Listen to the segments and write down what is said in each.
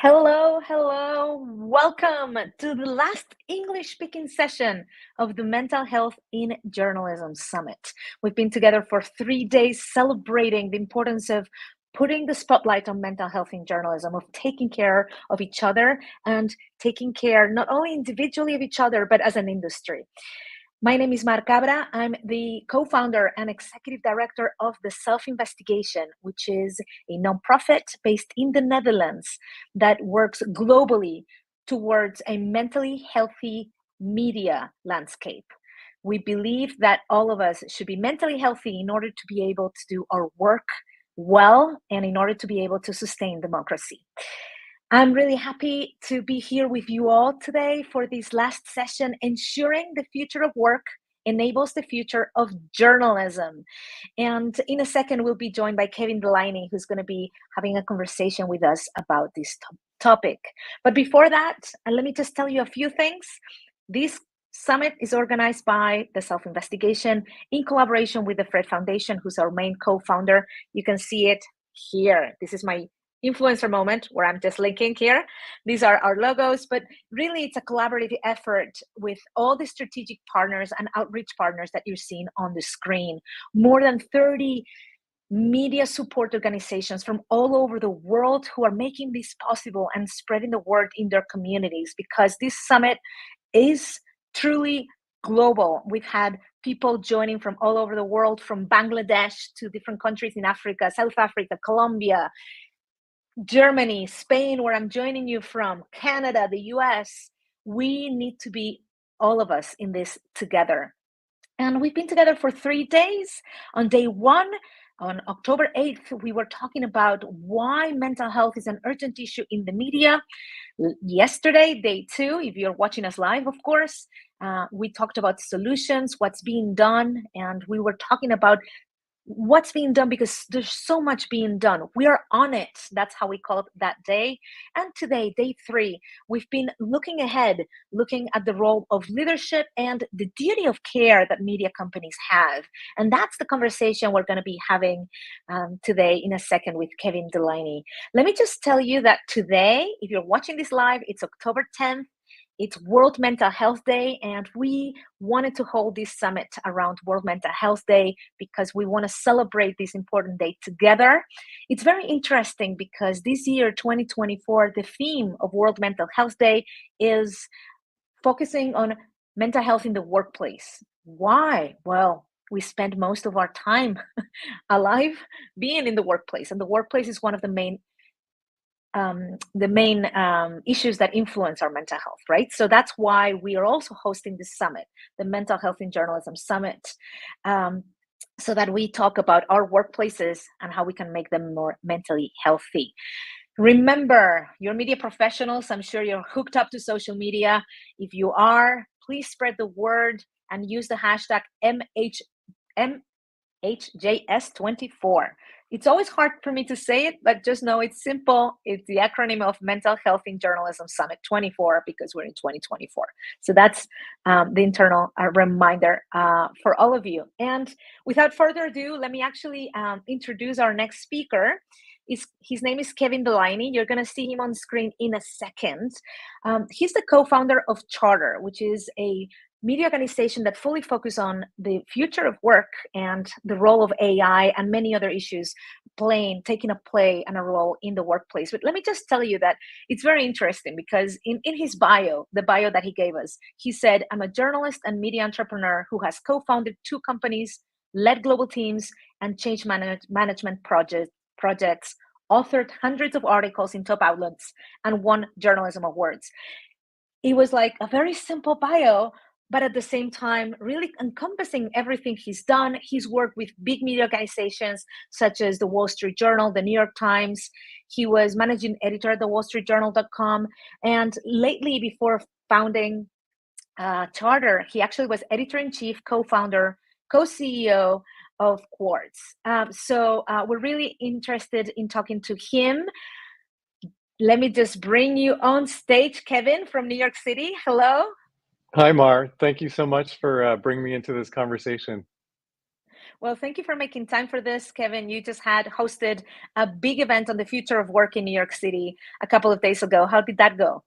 Hello, hello. Welcome to the last English speaking session of the Mental Health in Journalism Summit. We've been together for 3 days celebrating the importance of putting the spotlight on mental health in journalism, of taking care of each other and taking care not only individually of each other, but as an industry. My name is Mar Cabra. I'm the co-founder and executive director of The Self-Investigation, which is a nonprofit based in the Netherlands that works globally towards a mentally healthy media landscape. We believe that all of us should be mentally healthy in order to be able to do our work well and in order to be able to sustain democracy. I'm really happy to be here with you all today for this last session, ensuring the future of work enables the future of journalism. And in a second, we'll be joined by Kevin Delaney, who's going to be having a conversation with us about this topic. But before that, let me just tell you a few things. This summit is organized by The Self-Investigation in collaboration with the Fred Foundation, who's our main co-founder. You can see it here. This is my influencer moment where I'm just linking here. These are our logos, but really it's a collaborative effort with all the strategic partners and outreach partners that you're seeing on the screen. More than 30 media support organizations from all over the world who are making this possible and spreading the word in their communities, because this summit is truly global. We've had people joining from all over the world, from Bangladesh to different countries in Africa, South Africa, Colombia, Germany, Spain, where I'm joining you from, Canada, the US. We need to be, all of us, in this together. And we've been together for 3 days. On day one, on October 8th, we were talking about why mental health is an urgent issue in the media. Yesterday, day two, if you're watching us live, of course, we talked about solutions, what's being done, and we were talking about what's being done, because there's so much being done. We are on it. That's how we call it that day. And today, day three, we've been looking ahead, looking at the role of leadership and the duty of care that media companies have. And that's the conversation we're going to be having today in a second with Kevin Delaney. Let me just tell you that today, if you're watching this live, it's October 10th. It's World Mental Health Day, and we wanted to hold this summit around World Mental Health Day because we want to celebrate this important day together. It's very interesting because this year, 2024, the theme of World Mental Health Day is focusing on mental health in the workplace. Why? Well, we spend most of our time alive being in the workplace, and the workplace is one of the main issues that influence our mental health, right? So that's why we are also hosting this summit, the Mental Health in Journalism Summit, so that we talk about our workplaces and how we can make them more mentally healthy. Remember, you're media professionals. I'm sure you're hooked up to social media. If you are, please spread the word and use the hashtag MHJS24. It's always hard for me to say it, but just know it's simple. It's the acronym of Mental Health in Journalism Summit 24, because we're in 2024. So that's the internal reminder for all of you. And without further ado, let me actually introduce our next speaker. His name is Kevin Delaney. You're going to see him on screen in a second. He's the co-founder of Charter, which is a media organization that fully focus on the future of work and the role of AI and many other issues taking a play and a role in the workplace. But let me just tell you that it's very interesting because in his bio, the bio that he gave us, he said, "I'm a journalist and media entrepreneur who has co-founded 2 companies, led global teams, and change management projects, authored hundreds of articles in top outlets, and won journalism awards." It was like a very simple bio, but at the same time, really encompassing everything he's done. He's worked with big media organizations such as the Wall Street Journal, the New York Times. He was managing editor at the wallstreetjournal.com. And lately, before founding Charter, he actually was editor-in-chief, co-founder, co-CEO of Quartz. So we're really interested in talking to him. Let me just bring you on stage, Kevin from New York City. Hello. Hi, Mar. Thank you so much for bringing me into this conversation. Well, thank you for making time for this, Kevin. You just had hosted a big event on the future of work in New York City a couple of days ago. How did that go?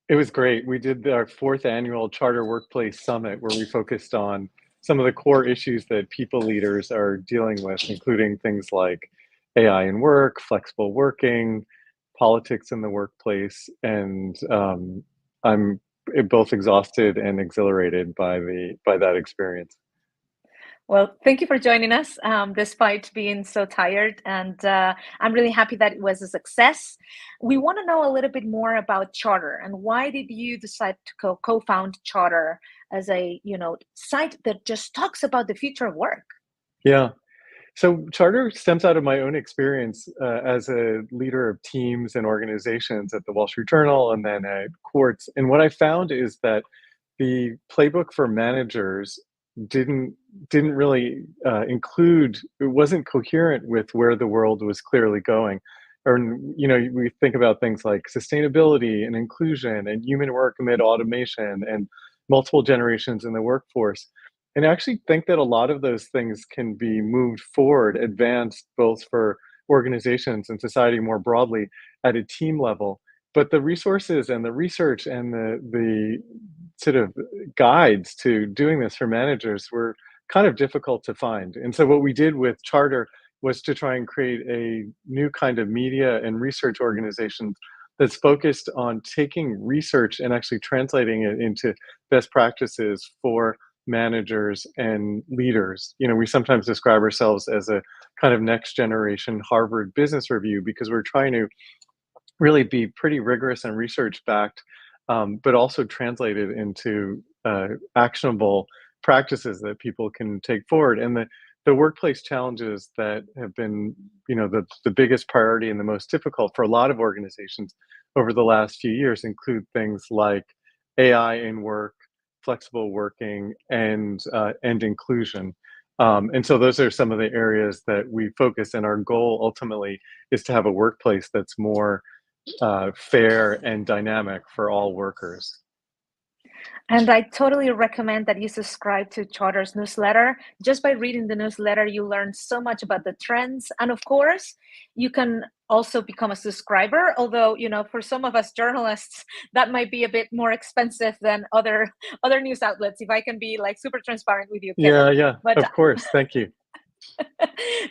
It was great. We did our fourth annual Charter Workplace Summit where we focused on some of the core issues that people leaders are dealing with, including things like AI in work, flexible working, politics in the workplace, and I'm both exhausted and exhilarated by the by that experience. Well, thank you for joining us despite being so tired. And I'm really happy that it was a success. We want to know a little bit more about Charter and why did you decide to co-found Charter as a, site that just talks about the future of work? Yeah. So charter stems out of my own experience as a leader of teams and organizations at the Wall Street Journal and then at Quartz. And what I found is that the playbook for managers didn't didn't really include. It wasn't coherent with where the world was clearly going. Or we think about things like sustainability and inclusion and human work amid automation and multiple generations in the workforce. And I actually think that a lot of those things can be moved forward, advanced both for organizations and society more broadly at a team level. But the resources and the research and the sort of guides to doing this for managers were kind of difficult to find. And so what we did with Charter was to try and create a new kind of media and research organization that's focused on taking research and actually translating it into best practices for managers and leaders. We sometimes describe ourselves as a kind of next generation Harvard Business Review because we're trying to really be pretty rigorous and research backed, but also translated into actionable practices that people can take forward. And the workplace challenges that have been, the biggest priority and the most difficult for a lot of organizations over the last few years include things like AI in work, flexible working, and inclusion. And so those are some of the areas that we focus, and our goal ultimately is to have a workplace that's more fair and dynamic for all workers. And I totally recommend that you subscribe to Charter's newsletter. Just by reading the newsletter, you learn so much about the trends. And of course, you can also become a subscriber, although, for some of us journalists, that might be a bit more expensive than other news outlets, if I can be like super transparent with you, Kevin. Yeah, yeah, But of course. Thank you.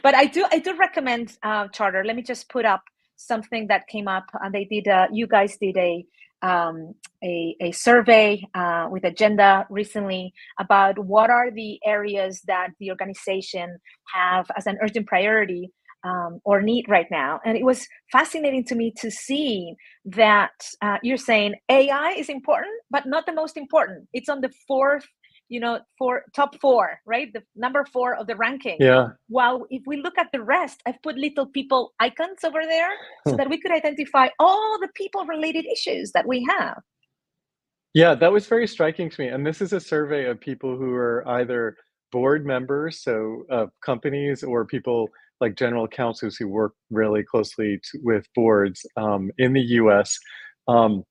but I do recommend Charter. Let me just put up something that came up, and you guys did a survey with Agenda recently about what are the areas that the organization have as an urgent priority or need right now. And it was fascinating to me to see that you're saying AI is important, but not the most important. It's on the fourth, for top four, right? The number four of the ranking. Yeah. While if we look at the rest, I've put little people icons over there so that we could identify all the people related issues that we have. Yeah, that was very striking to me. And this is a survey of people who are either board members, so of companies, or people like general counsels who work really closely with boards in the US. Um,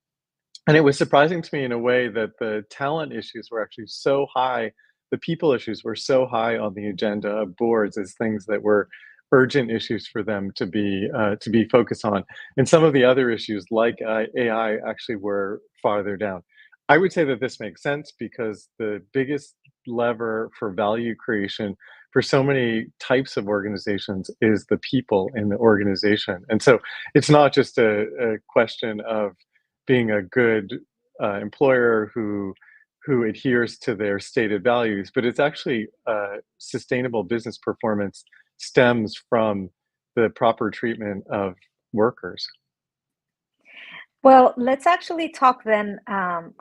and it was surprising to me in a way that the talent issues were actually so high, the people issues were so high on the agenda of boards as things that were urgent issues for them to be focused on. And some of the other issues like AI actually were farther down. I would say that this makes sense because the biggest lever for value creation for so many types of organizations is the people in the organization. And so it's not just a question of being a good employer who adheres to their stated values, but it's actually sustainable business performance stems from the proper treatment of workers. Well, let's actually talk then,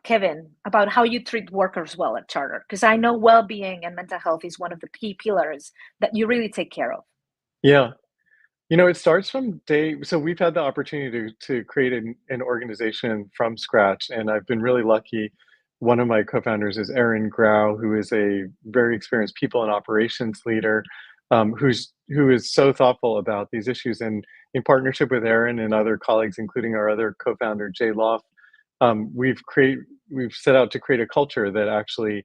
Kevin, about how you treat workers well at Charter, because I know well-being and mental health is one of the key pillars that you really take care of. Yeah. It starts from day. So we've had the opportunity to create an organization from scratch, and I've been really lucky. One of my co-founders is Erin Grau, who is a very experienced people and operations leader, who is so thoughtful about these issues. And in partnership with Erin and other colleagues, including our other co-founder Jay Loft, we've set out to create a culture that actually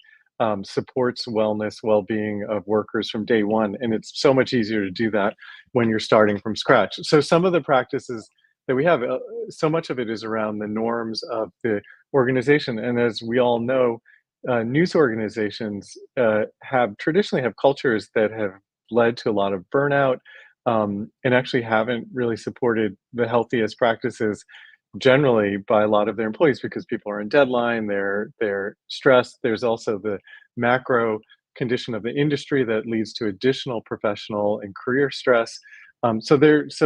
supports wellness, well-being of workers from day one. And it's so much easier to do that when you're starting from scratch. So some of the practices that we have, so much of it is around the norms of the organization. And as we all know, news organizations have traditionally have cultures that have led to a lot of burnout, and actually haven't really supported the healthiest practices generally by a lot of their employees because people are in deadline, they're stressed. There's also the macro condition of the industry that leads to additional professional and career stress. So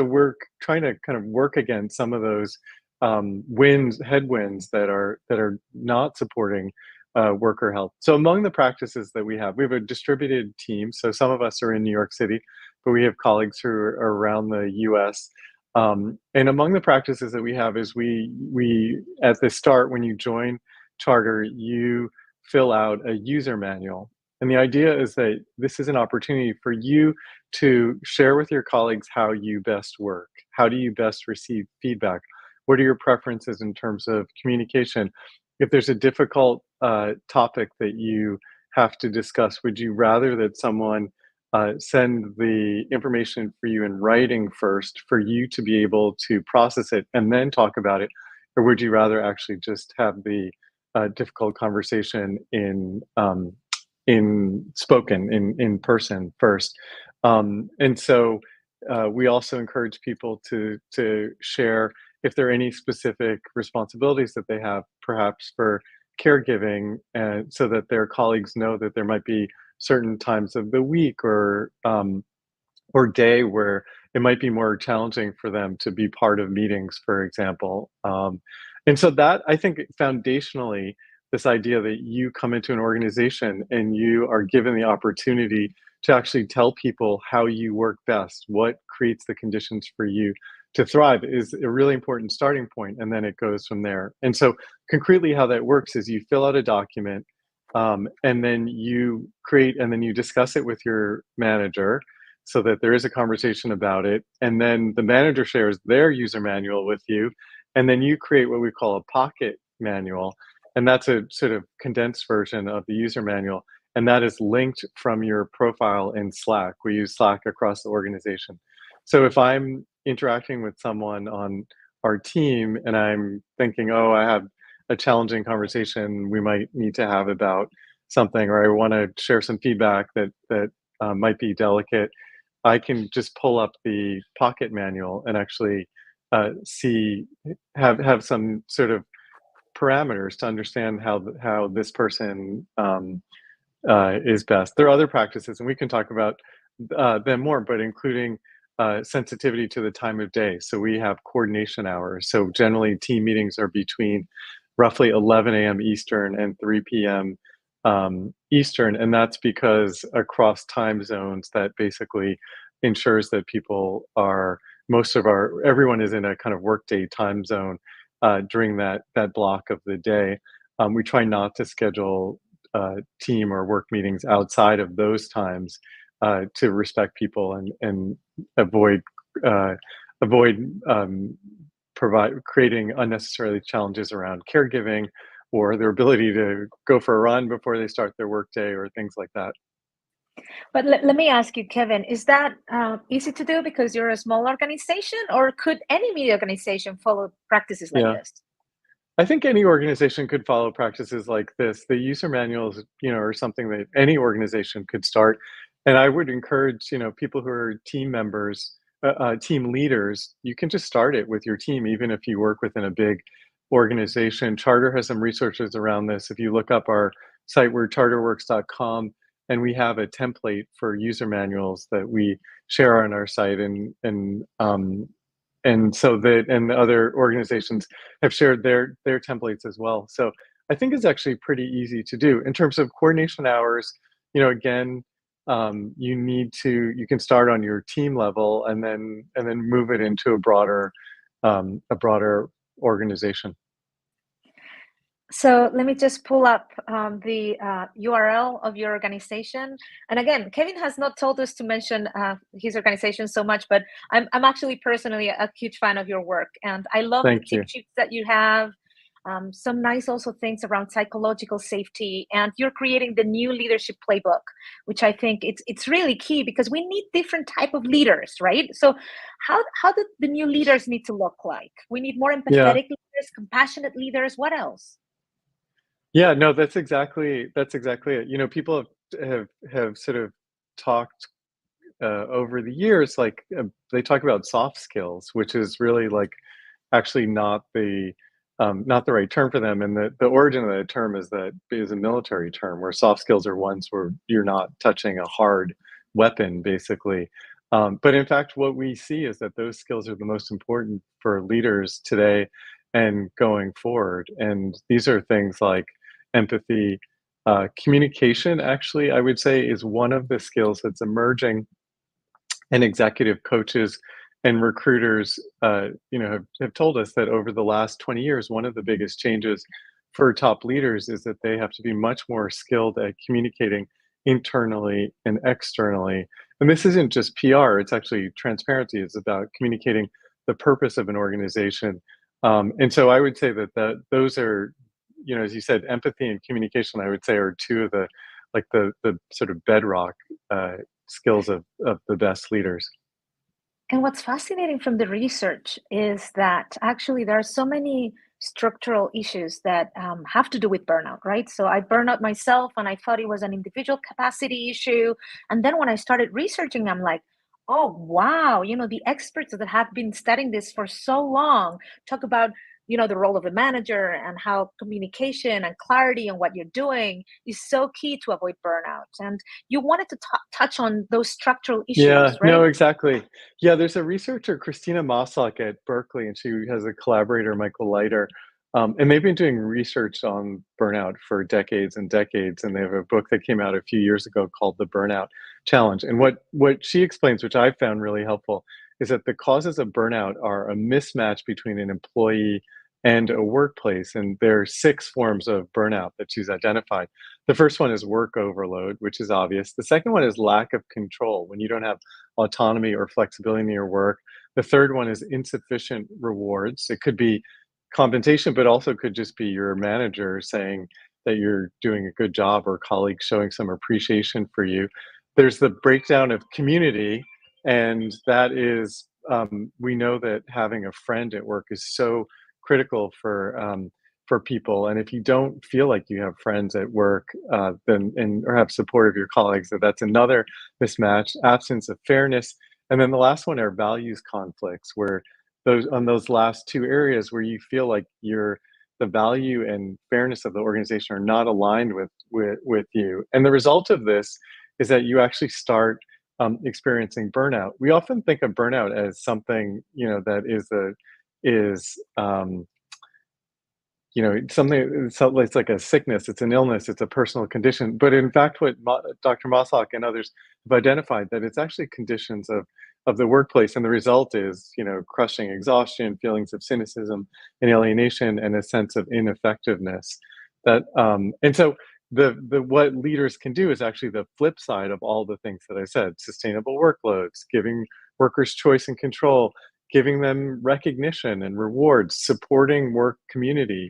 we're trying to kind of work against some of those headwinds that are not supporting worker health. So among the practices that we have a distributed team. So some of us are in New York City, but we have colleagues who are around the U.S. And among the practices that we have is we at the start when you join Charter, you fill out a user manual. And the idea is that this is an opportunity for you to share with your colleagues how you best work. How do you best receive feedback? What are your preferences in terms of communication? If there's a difficult topic that you have to discuss, would you rather that someone send the information for you in writing first for you to be able to process it and then talk about it? Or would you rather actually just have the difficult conversation in spoken in person first? And so we also encourage people to share if there are any specific responsibilities that they have, perhaps for caregiving, so that their colleagues know that there might be certain times of the week or day where it might be more challenging for them to be part of meetings, for example. And so that I think foundationally, this idea that you come into an organization and you are given the opportunity to actually tell people how you work best, what creates the conditions for you to thrive is a really important starting point, and then it goes from there. And so concretely how that works is you fill out a document, and then you discuss it with your manager so that there is a conversation about it. And then the manager shares their user manual with you. And then you create what we call a pocket manual. And that's a sort of condensed version of the user manual. And that is linked from your profile in Slack. We use Slack across the organization. So if I'm interacting with someone on our team and I'm thinking, oh, I have a challenging conversation we might need to have about something, or I want to share some feedback that might be delicate, I can just pull up the pocket manual and actually have some sort of parameters to understand how this person is best. There are other practices, and we can talk about them more, but including sensitivity to the time of day. So we have coordination hours. So generally, team meetings are between roughly 11 a.m. Eastern and 3 p.m. Eastern, and that's because across time zones, that basically ensures that everyone is in a kind of workday time zone during that block of the day. We try not to schedule team or work meetings outside of those times to respect people and avoid creating unnecessarily challenges around caregiving or their ability to go for a run before they start their workday or things like that. But let me ask you, Kevin, is that easy to do because you're a small organization, or could any media organization follow practices like Yeah. this? I think any organization could follow practices like this. The user manuals, are something that any organization could start. And I would encourage, people who are team members, team leaders, you can just start it with your team, even if you work within a big organization. Charter has some resources around this. If you look up our site, we're charterworks.com, and we have a template for user manuals that we share on our site, and so the other organizations have shared their templates as well. So I think it's actually pretty easy to do. In terms of coordination hours, again, you can start on your team level and then move it into a broader organization. So let me just pull up the URL of your organization. And again, Kevin has not told us to mention his organization so much, but I'm actually personally a huge fan of your work. And I love the Thank tip you. sheets that you have. some nice also things around psychological safety, and you're creating the new leadership playbook, which I think it's really key because we need different type of leaders, right? So how do the new leaders need to look like? We need more Yeah. empathetic leaders, compassionate leaders. What else? Yeah, no, that's exactly it. People have sort of talked over the years, like they talk about soft skills, which is really like actually not the right term for them. And the origin of that term is a military term, where soft skills are ones where you're not touching a hard weapon, basically. But in fact, what we see is that those skills are the most important for leaders today and going forward. And these are things like empathy, communication. Actually, I would say is one of the skills that's emerging, and executive coaches and recruiters, have told us that over the last 20 years, one of the biggest changes for top leaders is that they have to be much more skilled at communicating internally and externally. And this isn't just PR, it's actually transparency. It's about communicating the purpose of an organization. And so I would say that those are, as you said, empathy and communication, I would say, are two of the sort of bedrock skills of the best leaders. And what's fascinating from the research is that actually there are so many structural issues that have to do with burnout, right? So I burned out myself and I thought it was an individual capacity issue. And then when I started researching, I'm like, oh, wow, the experts that have been studying this for so long talk about, the role of a manager and how communication and clarity and what you're doing is so key to avoid burnout. And you wanted to touch on those structural Yeah, issues, no, right? exactly. Yeah, there's a researcher, Christina Maslach at Berkeley, and she has a collaborator, Michael Leiter, and they've been doing research on burnout for decades and decades. And they have a book that came out a few years ago called The Burnout Challenge. And what she explains, which I found really helpful, is that the causes of burnout are a mismatch between an employee and a workplace. And there are six forms of burnout that she's identified. The first one is work overload, which is obvious. The second one is lack of control, when you don't have autonomy or flexibility in your work. The third one is insufficient rewards. It could be compensation, but also could just be your manager saying that you're doing a good job, or colleagues showing some appreciation for you. There's the breakdown of community, and that is, we know that having a friend at work is so critical for people. And if you don't feel like you have friends at work, then and or have support of your colleagues, that's another mismatch. Absence of fairness, and then the last one are values conflicts, where those last two areas where you feel like the value and fairness of the organization are not aligned with you. And the result of this is that you actually start experiencing burnout. We often think of burnout as something, that is it's like a sickness, it's an illness, it's a personal condition. But in fact, what Dr. Mossock and others have identified, that it's actually conditions of the workplace, and the result is, crushing exhaustion, feelings of cynicism and alienation, and a sense of ineffectiveness. And so the what leaders can do is actually the flip side of all the things that I said: sustainable workloads, giving workers choice and control, giving them recognition and rewards, supporting work community,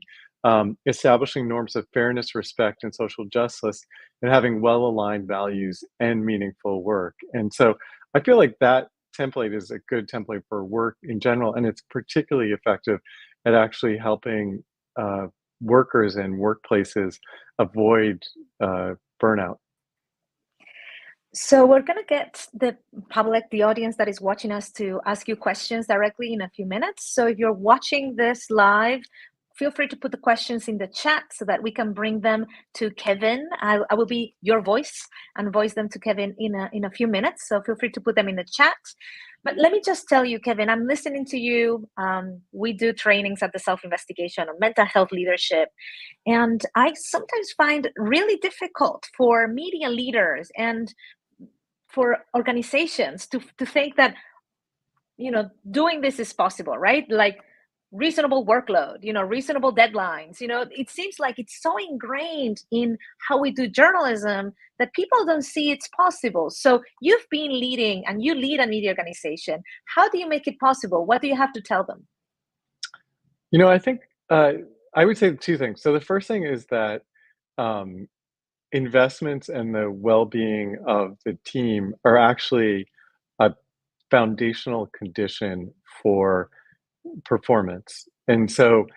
establishing norms of fairness, respect, and social justice, and having well-aligned values and meaningful work. And so I feel like that template is a good template for work in general, and it's particularly effective at actually helping workers and workplaces avoid burnout. So we're going to get the public, the audience that is watching us, to ask you questions directly in a few minutes. So if you're watching this live, feel free to put the questions in the chat so that we can bring them to Kevin. I will be your voice and voice them to Kevin in a few minutes. So feel free to put them in the chat. But let me just tell you, Kevin, I'm listening to you. We do trainings at the Self-Investigation on mental health leadership. And I sometimes find really difficult for media leaders and for organizations to think that doing this is possible, right? Like reasonable workload, reasonable deadlines. It seems like it's so ingrained in how we do journalism that people don't see it's possible. So you've been leading, and you lead a media organization. How do you make it possible? What do you have to tell them? I think I would say two things. So the first thing is that um, investments and the well-being of the team are actually a foundational condition for performance. And so,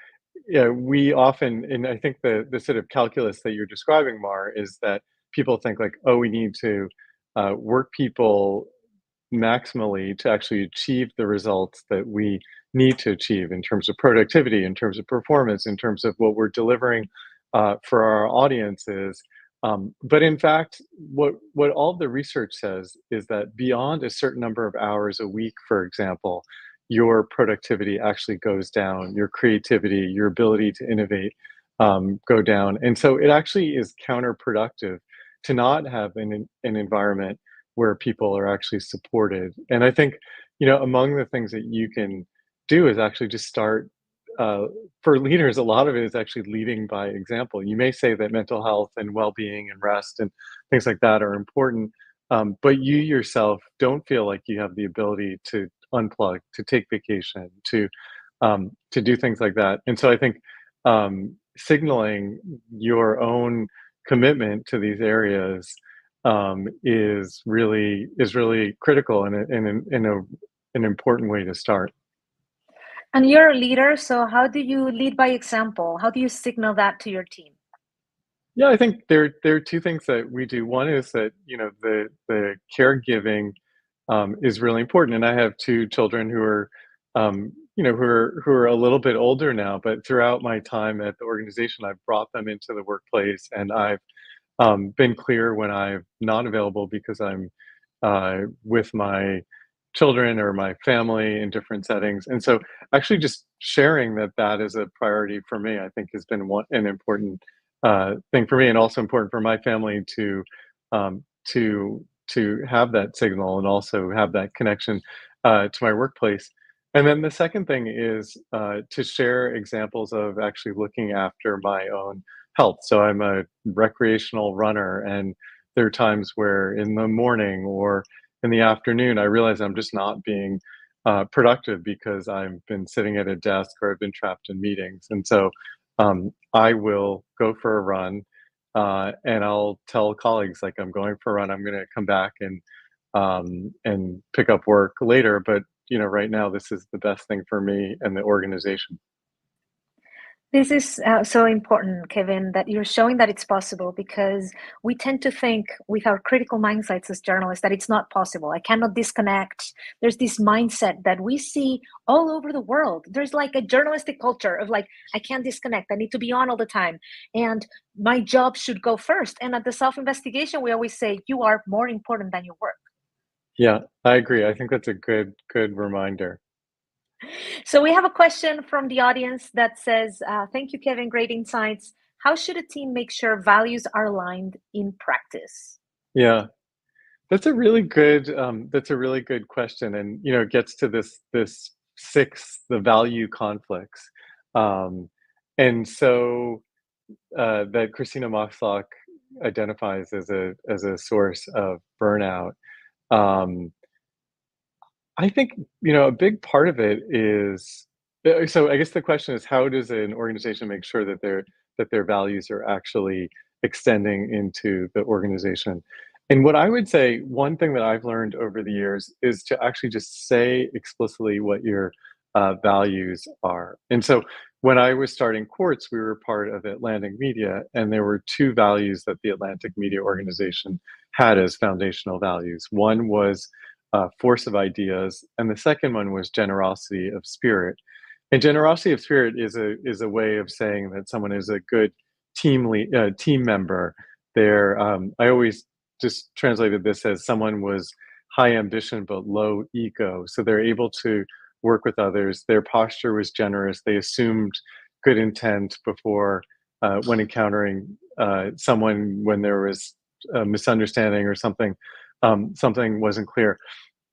yeah, we often, and I think the sort of calculus that you're describing, Mar, is that people think like, oh, we need to work people maximally to actually achieve the results that we need to achieve in terms of productivity, in terms of performance, in terms of what we're delivering for our audiences. But in fact, what all the research says is that beyond a certain number of hours a week, for example, your productivity actually goes down, your creativity, your ability to innovate go down. And so it actually is counterproductive to not have an environment where people are actually supported. And I think, among the things that you can do is actually just start. Uh, for leaders, a lot of it is actually leading by example. You may say that mental health and well-being and rest and things like that are important, but you yourself don't feel like you have the ability to unplug, to take vacation, to do things like that. And so I think signaling your own commitment to these areas is really critical and an important way to start. And you're a leader, so how do you lead by example? How do you signal that to your team? Yeah, I think there are two things that we do. One is that the caregiving is really important, and I have two children who are who are a little bit older now. But throughout my time at the organization, I've brought them into the workplace, and I've been clear when I'm not available because I'm with my children or my family in different settings. And so, actually, just sharing that that is a priority for me, I think, has been an important thing for me, and also important for my family to have that signal and also have that connection to my workplace. And then the second thing is to share examples of actually looking after my own health. So I'm a recreational runner, and there are times where in the morning or in the afternoon, I realize I'm just not being productive because I've been sitting at a desk or I've been trapped in meetings. And so I will go for a run, and I'll tell colleagues like I'm going for a run. I'm going to come back and pick up work later. But right now, this is the best thing for me and the organization. This is so important, Kevin, that you're showing that it's possible because we tend to think with our critical mindsets as journalists that it's not possible. I cannot disconnect. There's this mindset that we see all over the world. There's like a journalistic culture of like, I can't disconnect. I need to be on all the time. And my job should go first. And at the self investigation, we always say, you are more important than your work. Yeah, I agree. I think that's a good reminder. So we have a question from the audience that says, thank you, Kevin, great insights. How should a team make sure values are aligned in practice? Yeah, that's a really good question, and it gets to this six the value conflicts, um, and so that Christina Maslach identifies as a source of burnout. Um, I think, a big part of it is so I guess the question is how does an organization make sure that their values are actually extending into the organization? And what I would say, one thing that I've learned over the years is to actually just say explicitly what your values are. And so when I was starting Quartz, we were part of Atlantic Media, and there were two values that the Atlantic Media organization had as foundational values. One was force of ideas, and the second one was generosity of spirit. And generosity of spirit is a way of saying that someone is a good team member. I always just translated this as someone was high ambition but low ego, so they're able to work with others. Their posture was generous. They assumed good intent before when encountering someone when there was a misunderstanding or something wasn't clear.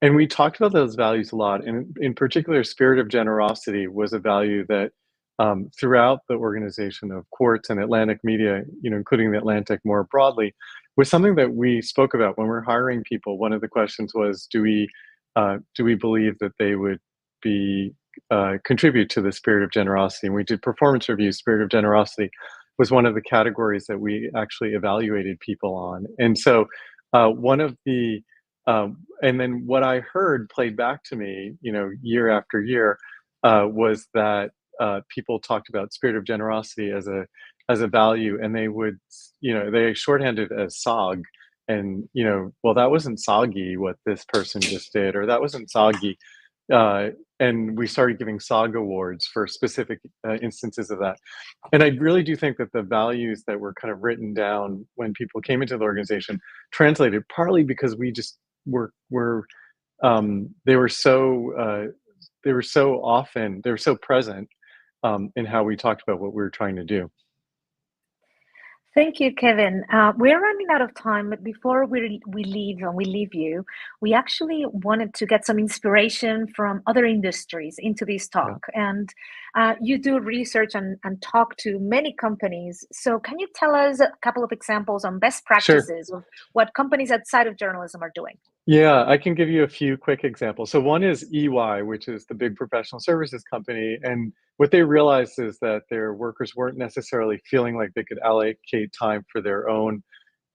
And we talked about those values a lot. And in particular, spirit of generosity was a value that throughout the organization of Quartz and Atlantic Media, including the Atlantic more broadly, was something that we spoke about when we're hiring people. One of the questions was, do we believe that they would be contribute to the spirit of generosity. And we did performance reviews. Spirit of generosity was one of the categories that we actually evaluated people on. And so one of the and then what I heard played back to me, year after year, was that people talked about spirit of generosity as a value, and they would, they shorthanded as SOG, and well, that wasn't soggy what this person just did, or that wasn't soggy, uh, and we started giving SOG awards for specific instances of that. And I really do think that the values that were kind of written down when people came into the organization translated partly because we just were they were so they were so present in how we talked about what we were trying to do. Thank you, Kevin. We're running out of time, but before we leave and we leave you, we actually wanted to get some inspiration from other industries into this Yeah. talk. And you do research and talk to many companies. So can you tell us a couple of examples on best Sure. practices of what companies outside of journalism are doing? Yeah, I can give you a few quick examples. So one is EY, which is the big professional services company, and what they realized is that their workers weren't necessarily feeling like they could allocate time for their own,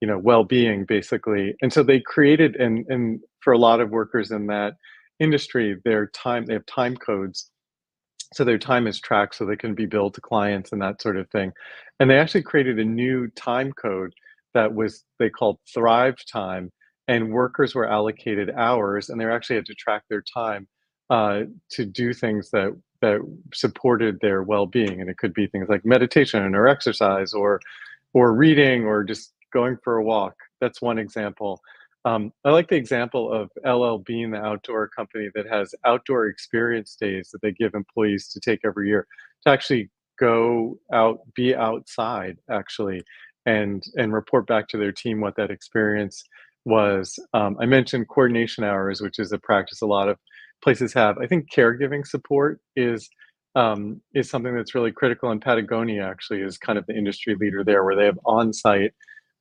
well-being, basically. And so they created, and for a lot of workers in that industry, they have time codes, so their time is tracked so they can be billed to clients and that sort of thing. And they actually created a new time code that was they called Thrive Time, and workers were allocated hours, and they actually had to track their time to do things that supported their well-being, and it could be things like meditation or exercise or reading or just going for a walk. That's one example. I like the example of LL Bean, the outdoor company that has outdoor experience days that they give employees to take every year to actually go out, be outside, actually, and report back to their team what that experience was. I mentioned coordination hours, which is a practice a lot of places have. I think caregiving support is something that's really critical, and Patagonia actually is kind of the industry leader there, where they have on-site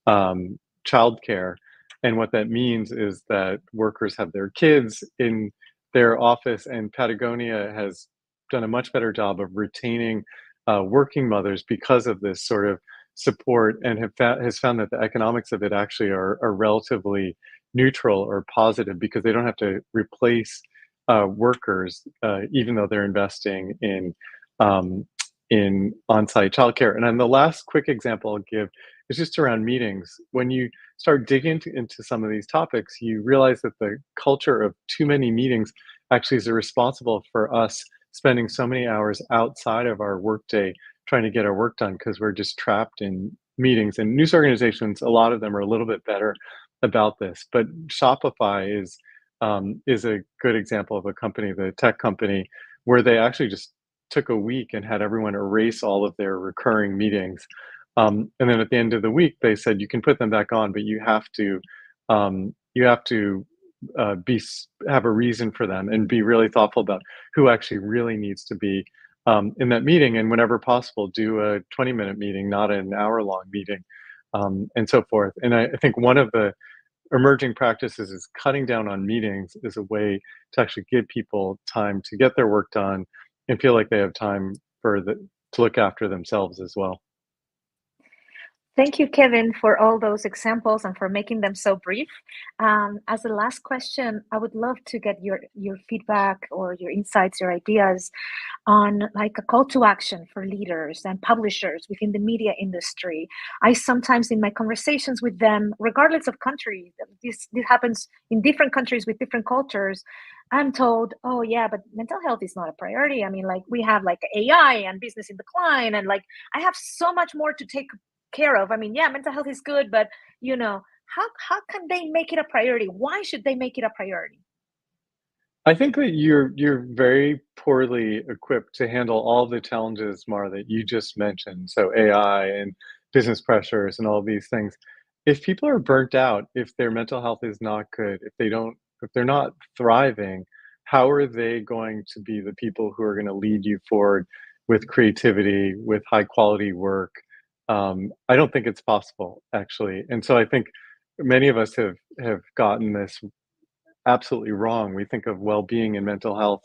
childcare. And what that means is that workers have their kids in their office, and Patagonia has done a much better job of retaining working mothers because of this sort of support, and has found that the economics of it actually are relatively neutral or positive, because they don't have to replace workers, even though they're investing um, in on-site childcare. And then the last quick example I'll give is just around meetings. When you start digging into some of these topics, you realize that the culture of too many meetings actually is responsible for us spending so many hours outside of our workday trying to get our work done, because we're just trapped in meetings. And news organizations, a lot of them are a little bit better about this. But Shopify is a good example of a company, the tech company, where they actually just took a week and had everyone erase all of their recurring meetings. And then at the end of the week, they said you can put them back on, but you have to have a reason for them and be really thoughtful about who actually really needs to be in that meeting, and whenever possible, do a 20-minute meeting, not an hour-long meeting, and so forth. And I think one of the emerging practices is cutting down on meetings is a way to actually give people time to get their work done and feel like they have time to look after themselves as well. Thank you, Kevin, for all those examples and for making them so brief. As a last question, I would love to get your feedback or your insights, your ideas on like a call to action for leaders and publishers within the media industry. I sometimes in my conversations with them, regardless of country, this happens in different countries with different cultures. I'm told, oh yeah, but mental health is not a priority. I mean, like we have like AI and business in decline, and like I have so much more to take care of. I mean, yeah, mental health is good, but how can they make it a priority? Why should they make it a priority? I think that you're very poorly equipped to handle all the challenges, Mara, that you just mentioned. So AI and business pressures and all these things. If people are burnt out, if their mental health is not good, if they're not thriving, how are they going to be the people who are going to lead you forward with creativity, with high quality work? I don't think it's possible, actually. And so I think many of us have gotten this absolutely wrong. We think of well-being and mental health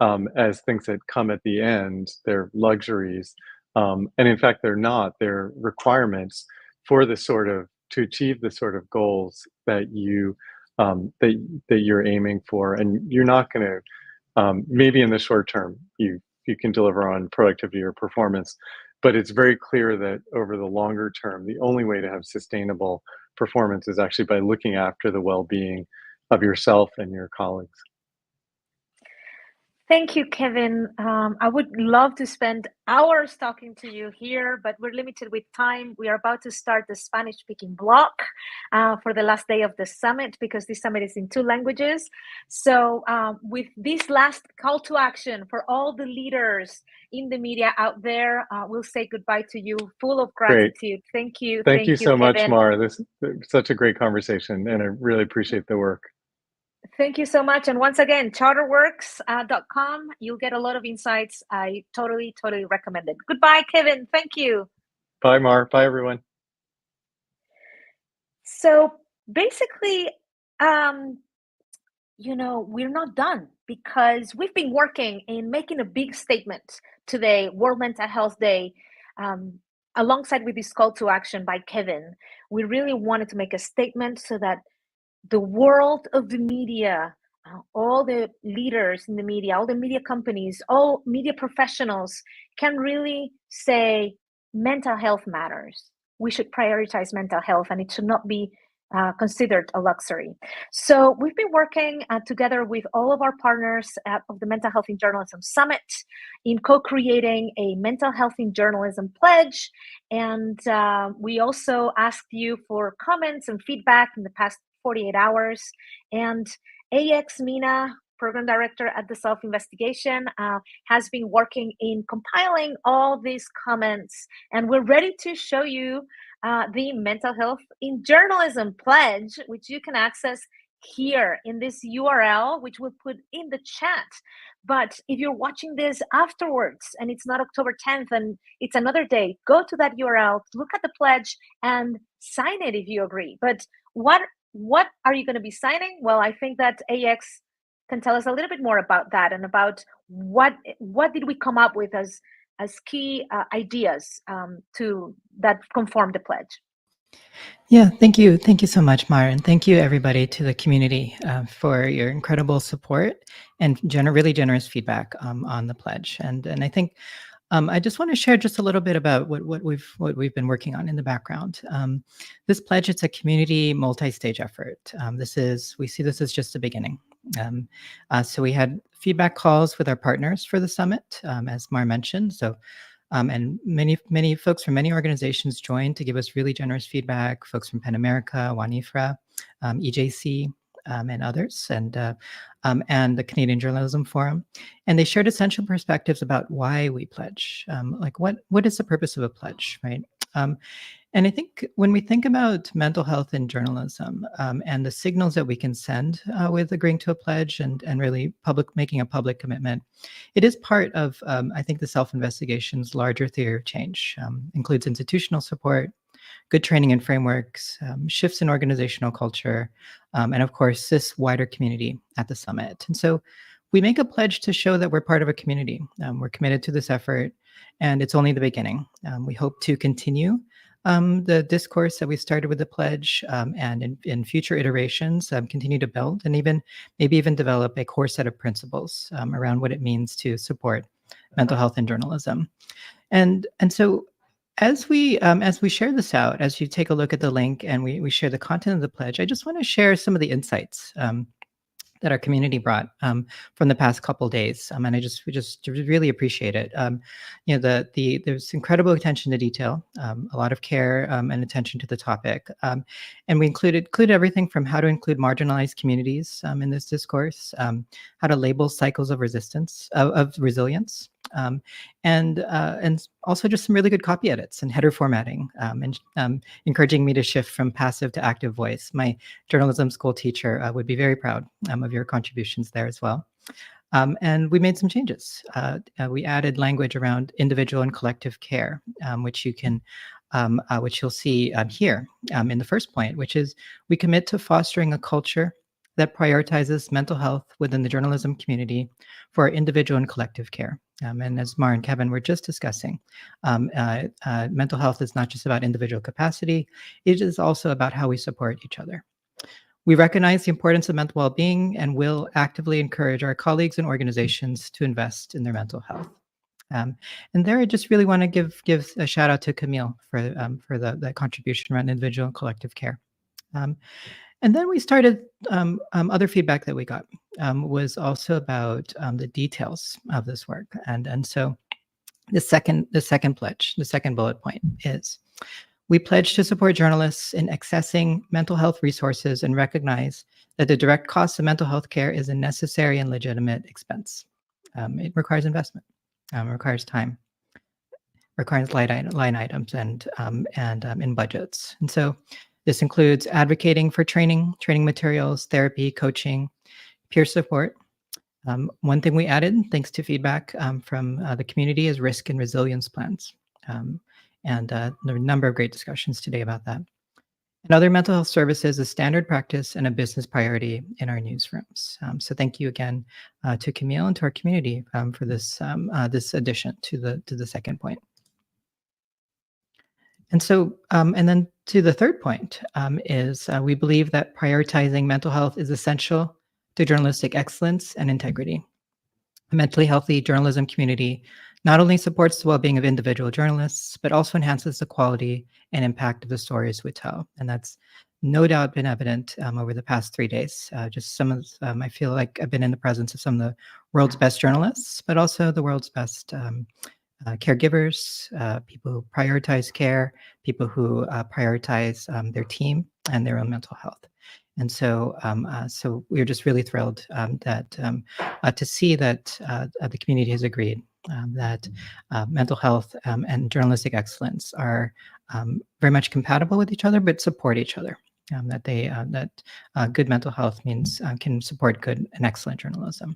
as things that come at the end. They're luxuries. And in fact, they're not. They're requirements for the sort of to achieve the sort of goals that that you're aiming for. And you're not going to maybe in the short term you can deliver on productivity or performance, but it's very clear that over the longer term, the only way to have sustainable performance is actually by looking after the well-being of yourself and your colleagues. Thank you, Kevin. I would love to spend hours talking to you here, but we're limited with time. We are about to start the Spanish-speaking block for the last day of the summit, because this summit is in 2 languages. So with this last call to action for all the leaders in the media out there, we'll say goodbye to you, full of gratitude. Great. Thank you. Thank you Thank you, so much, Kevin. Mara. This is such a great conversation, and I really appreciate the work. Thank you so much. And once again, charterworks.com. You'll get a lot of insights. I totally recommend it. Goodbye, Kevin. Thank you. Bye, Mar. Bye, everyone. So basically, we're not done, because we've been working in making a big statement today, World Mental Health Day, alongside with this call to action by Kevin. We really wanted to make a statement so that the world of the media, all the leaders in the media, all the media companies, all media professionals can really say mental health matters. We should prioritize mental health, and it should not be considered a luxury. So we've been working together with all of our partners of the Mental Health in Journalism Summit in co-creating a Mental Health in Journalism pledge. And we also asked you for comments and feedback in the past 48 hours. And AX Mina, program director at the Self-Investigation, has been working in compiling all these comments. And we're ready to show you the Mental Health in Journalism pledge, which you can access here in this URL, which we'll put in the chat. But if you're watching this afterwards and it's not October 10th and it's another day, go to that URL, look at the pledge, and sign it if you agree. But what are you going to be signing? Well, I think that AX can tell us a little bit more about that, and about what did we come up with as key ideas to that conform the pledge. Yeah, thank you so much, Mara, and thank you everybody to the community for your incredible support and really generous feedback on the pledge. And I think I just want to share just a little bit about what we've been working on in the background. This pledge, it's a community multi-stage effort. We see this as just the beginning. So we had feedback calls with our partners for the summit, as Mar mentioned. So and many folks from many organizations joined to give us really generous feedback. Folks from PEN America, WANIFRA, EJC, and others, and the Canadian Journalism Forum. And they shared essential perspectives about why we pledge, like what is the purpose of a pledge, right? And I think when we think about mental health in journalism and the signals that we can send with agreeing to a pledge and really making a public commitment, it is part of, I think, the Self-Investigation's larger theory of change. Includes institutional support, good training and frameworks, shifts in organizational culture, and of course, this wider community at the summit. And so we make a pledge to show that we're part of a community. We're committed to this effort, and it's only the beginning. We hope to continue the discourse that we started with the pledge, and in future iterations, continue to build and maybe even develop a core set of principles around what it means to support mental health in journalism. And so as we share this out, as you take a look at the link and we share the content of the pledge, I just want to share some of the insights that our community brought from the past couple of days, and we just really appreciate it. There's incredible attention to detail, a lot of care and attention to the topic, and we included everything from how to include marginalized communities in this discourse, how to label cycles of resilience, and also just some really good copy edits and header formatting, and encouraging me to shift from passive to active voice. My journalism school teacher would be very proud of your contributions there as well. And we made some changes. We added language around individual and collective care, which you'll see here in the first point, which is we commit to fostering a culture that prioritizes mental health within the journalism community for individual and collective care. And as Mar and Kevin were just discussing, mental health is not just about individual capacity, it is also about how we support each other. We recognize the importance of mental well-being and will actively encourage our colleagues and organizations to invest in their mental health. And there, I just really want to give a shout out to Camille for the contribution around individual and collective care. And then we started, other feedback that we got was also about the details of this work. And so the second pledge, the second bullet point is, we pledge to support journalists in accessing mental health resources and recognize that the direct cost of mental health care is a necessary and legitimate expense. It requires investment, requires time, requires line items and in budgets. And so this includes advocating for training materials, therapy, coaching, peer support. One thing we added, thanks to feedback from the community, is risk and resilience plans. And there are a number of great discussions today about that. And other mental health services is standard practice and a business priority in our newsrooms. So thank you again to Camille and to our community for this this addition to the second point. And so, and then to the third point is we believe that prioritizing mental health is essential to journalistic excellence and integrity. A mentally healthy journalism community not only supports the well-being of individual journalists, but also enhances the quality and impact of the stories we tell. And that's no doubt been evident over the past 3 days. Just some of, I feel like I've been in the presence of some of the world's best journalists, but also the world's best caregivers, people who prioritize care, people who prioritize their team and their own mental health. And so, so we're just really thrilled that to see that the community has agreed that mental health and journalistic excellence are very much compatible with each other, but support each other. That they good mental health means can support good and excellent journalism.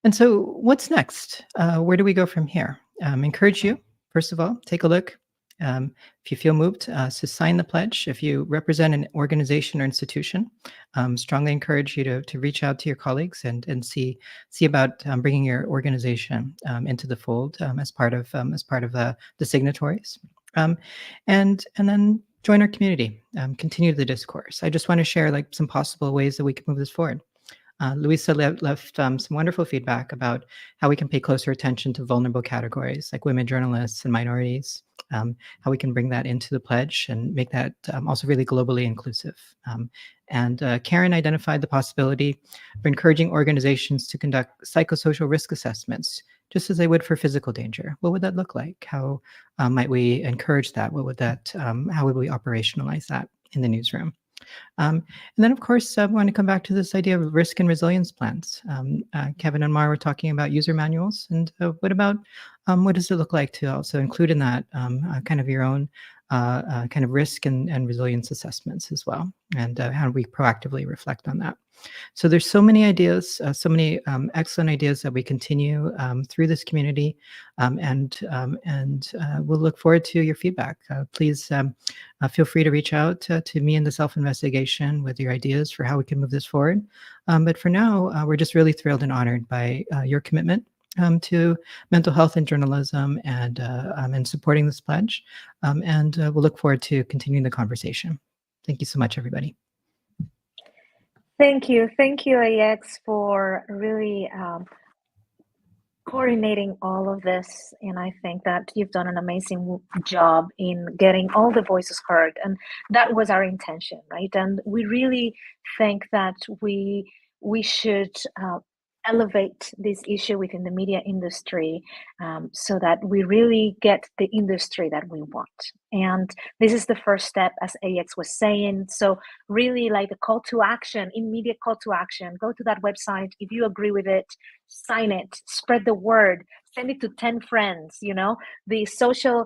And so, what's next? Where do we go from here? Encourage you, first of all, take a look. If you feel moved to sign the pledge, if you represent an organization or institution, strongly encourage you to reach out to your colleagues and see about bringing your organization into the fold as part of the signatories, and then join our community, continue the discourse. I just want to share like some possible ways that we can move this forward. Luisa left some wonderful feedback about how we can pay closer attention to vulnerable categories like women journalists and minorities, how we can bring that into the pledge and make that also really globally inclusive. And Karen identified the possibility of encouraging organizations to conduct psychosocial risk assessments, just as they would for physical danger. What would that look like? How might we encourage that? What would that? How would we operationalize that in the newsroom? And then, of course, I want to come back to this idea of risk and resilience plans. Kevin and Mara were talking about user manuals, and what about what does it look like to also include in that kind of your own kind of risk and resilience assessments as well, and how do we proactively reflect on that? So there's so many ideas, so many excellent ideas that we continue through this community, and we'll look forward to your feedback. Please feel free to reach out to me in the self-investigation with your ideas for how we can move this forward. But for now, we're just really thrilled and honored by your commitment to mental health and journalism and supporting this pledge. And we'll look forward to continuing the conversation. Thank you so much, everybody. Thank you, AX, for really coordinating all of this. And I think that you've done an amazing job in getting all the voices heard. And that was our intention, right? And we really think that we should elevate this issue within the media industry so that we really get the industry that we want. And this is the first step, as AX was saying. So really like the call to action, immediate call to action, go to that website. If you agree with it, sign it, spread the word, send it to 10 friends. You know, the social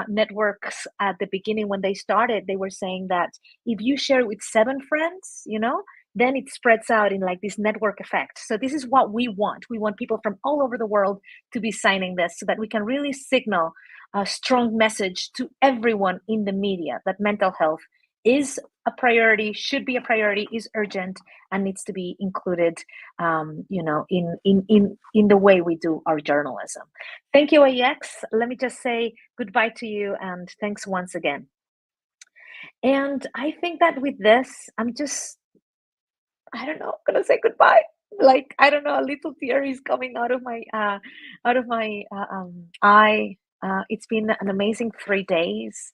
networks at the beginning, when they started, they were saying that if you share it with 7 friends, you know, then it spreads out in like this network effect. So this is what we want. We want people from all over the world to be signing this so that we can really signal a strong message to everyone in the media that mental health is a priority, should be a priority, is urgent, and needs to be included, in the way we do our journalism. Thank you, AX. Let me just say goodbye to you, and thanks once again. And I think that with this, I don't know, I'm gonna say goodbye. Like, I don't know, a little tear is coming out of my eye. It's been an amazing 3 days.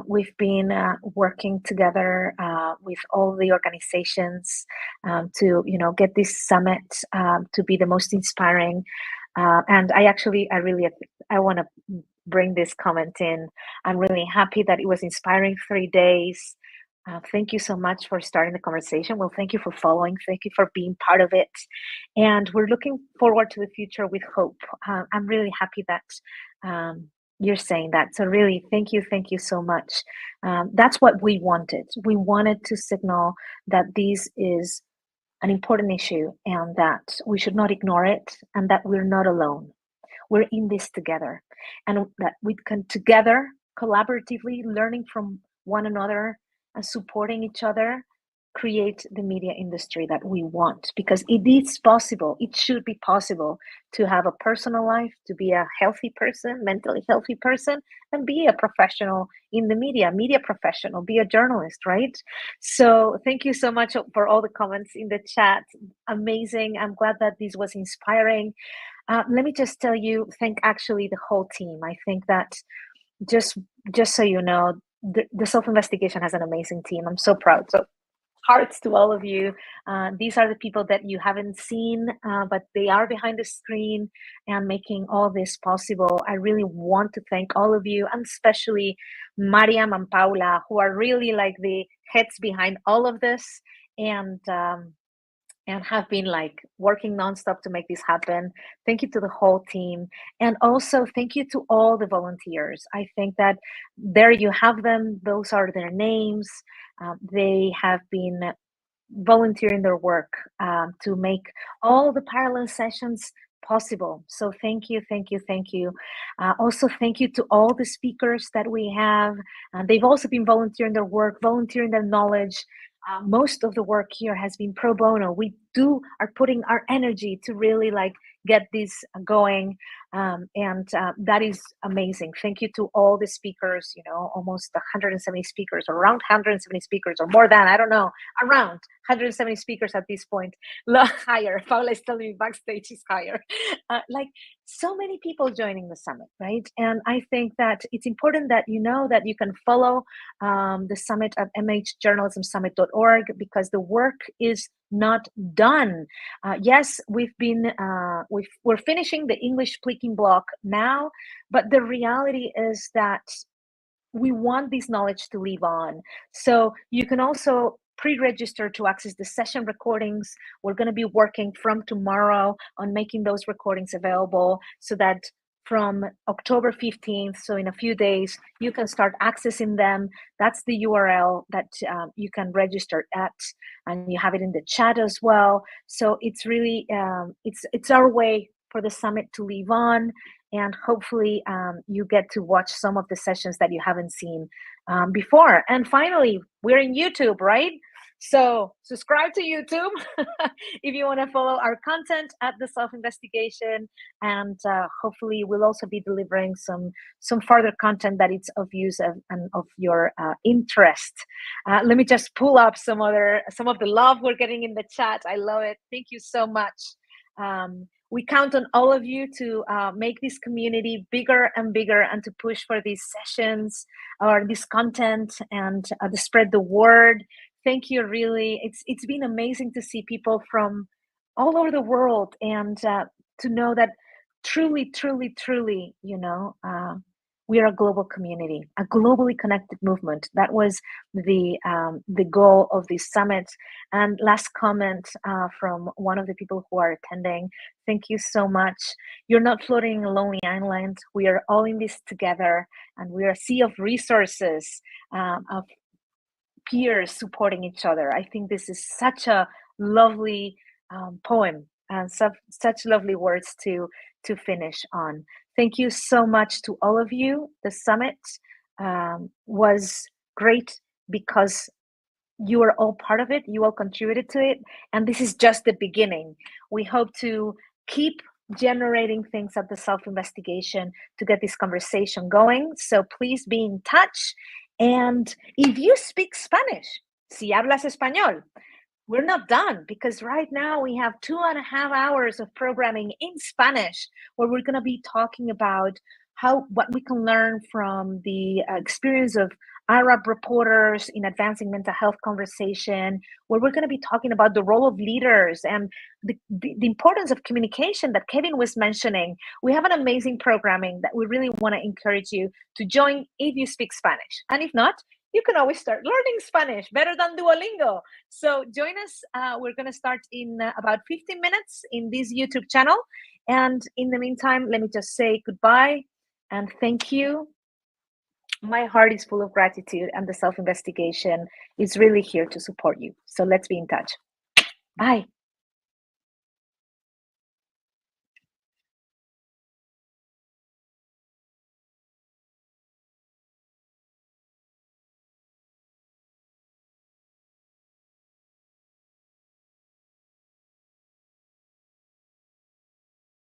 We've been working together with all the organizations to, get this summit to be the most inspiring. And I want to bring this comment in. I'm really happy that it was inspiring 3 days. Thank you so much for starting the conversation. Well, thank you for following. Thank you for being part of it. And we're looking forward to the future with hope. I'm really happy that you're saying that. So really, thank you so much. That's what we wanted. We wanted to signal that this is an important issue and that we should not ignore it and that we're not alone. We're in this together, and that we can together collaboratively learning from one another and supporting each other create the media industry that we want, because it is possible, it should be possible to have a personal life, to be a healthy person, mentally healthy person, and be a professional in the media professional, be a journalist, right? So thank you so much for all the comments in the chat. Amazing. I'm glad that this was inspiring. Let me just tell you, thank actually the whole team. I think that just so you know, the self-investigation has an amazing team. I'm so proud. So hearts to all of you. These are the people that you haven't seen, but they are behind the screen and making all this possible. I really want to thank all of you, and especially Mariam and Paula, who are really like the heads behind all of this, and have been like working nonstop to make this happen. Thank you to the whole team. And also thank you to all the volunteers. I think that there you have them. Those are their names. They have been volunteering their work to make all the parallel sessions possible. So thank you. Also, thank you to all the speakers that we have. They've also been volunteering their work, volunteering their knowledge. Most of the work here has been pro bono. We are putting our energy to really like get this going, and that is amazing. Thank you to all the speakers, almost 170 speakers, around 170 speakers, or more than, I don't know, around 170 speakers at this point. Higher. Paula is telling me backstage is higher. Like so many people joining the summit, right? And I think that it's important that you know that you can follow the summit at mhjournalismsummit.org, because the work is not done. Yes, we're finishing the English speaking block now, but the reality is that we want this knowledge to live on. So you can also pre-register to access the session recordings. We're going to be working from tomorrow on making those recordings available so that from October 15th, so in a few days, you can start accessing them. That's the URL that you can register at, and you have it in the chat as well. So it's really, it's our way for the summit to live on, and hopefully you get to watch some of the sessions that you haven't seen before. And finally, we're in YouTube, right? So subscribe to YouTube if you want to follow our content at the self-investigation, and hopefully we'll also be delivering some further content that is of use and of your interest. Let me just pull up some of the love we're getting in the chat. I love it. Thank you so much. We count on all of you to make this community bigger and bigger, and to push for these sessions or this content, and to spread the word. Thank you. Really, it's been amazing to see people from all over the world, and to know that truly, we are a global community, a globally connected movement. That was the goal of this summit. And last comment from one of the people who are attending. Thank you so much. You're not floating in a lonely island. We are all in this together, and we are a sea of resources, of peers supporting each other. I think this is such a lovely poem, and such lovely words to finish on. Thank you so much to all of you. The summit was great because you are all part of it, you all contributed to it, and this is just the beginning. We hope to keep generating things at the self-investigation to get this conversation going. So please be in touch. And if you speak Spanish, si hablas español, we're not done, because right now we have 2.5 hours of programming in Spanish where we're going to be talking about what we can learn from the experience of Arab reporters in advancing mental health conversation, where we're going to be talking about the role of leaders and the importance of communication that Kevin was mentioning. We have an amazing programming that we really want to encourage you to join if you speak Spanish. And if not, you can always start learning Spanish, better than Duolingo. So join us. We're going to start in about 15 minutes in this YouTube channel. And in the meantime, let me just say goodbye and thank you. My heart is full of gratitude, and the self-investigation is really here to support you. So let's be in touch. Bye.